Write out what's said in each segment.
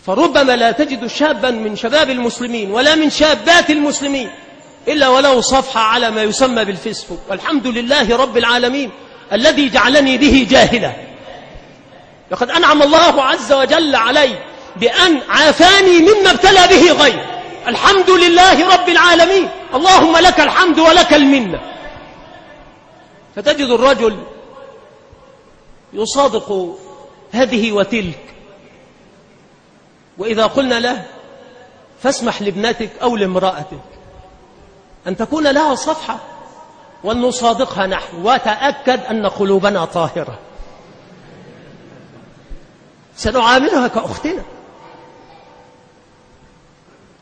فربما لا تجد شابا من شباب المسلمين ولا من شابات المسلمين إلا ولو صفحة على ما يسمى بالفيسبوك. والحمد لله رب العالمين الذي جعلني به جاهلا. لقد أنعم الله عز وجل علي بأن عافاني مما ابتلى به غير. الحمد لله رب العالمين، اللهم لك الحمد ولك المنة. فتجد الرجل يصادق هذه وتلك، وإذا قلنا له فاسمح لابنتك أو لامرأتك أن تكون لها صفحة ولنصادقها نحن، وتأكد أن قلوبنا طاهرة، سنعاملها كأختنا.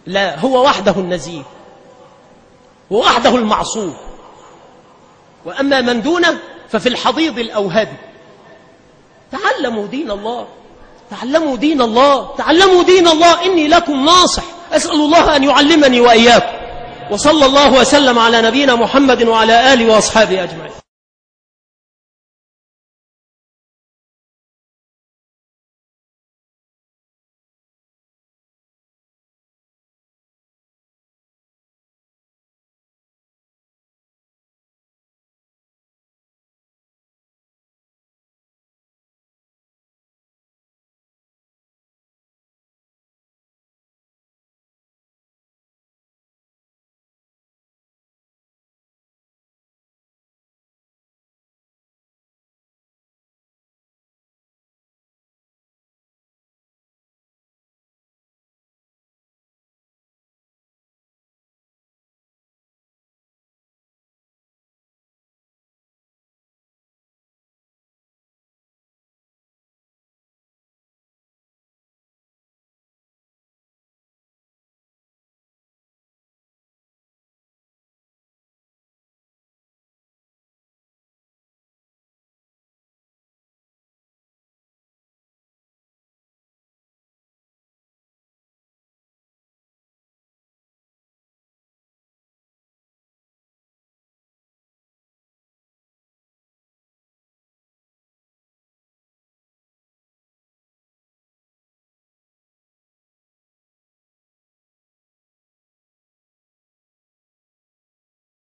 لا، هو وحده النزيه ووحده المعصوم، وأما من دونه ففي الحضيض الأوهدي. تعلموا دين الله، تعلموا دين الله، تعلموا دين الله. إني لكم ناصح، أسأل الله أن يعلمني وإياكم. وصلى الله وسلم على نبينا محمد وعلى آله وأصحابه أجمعين.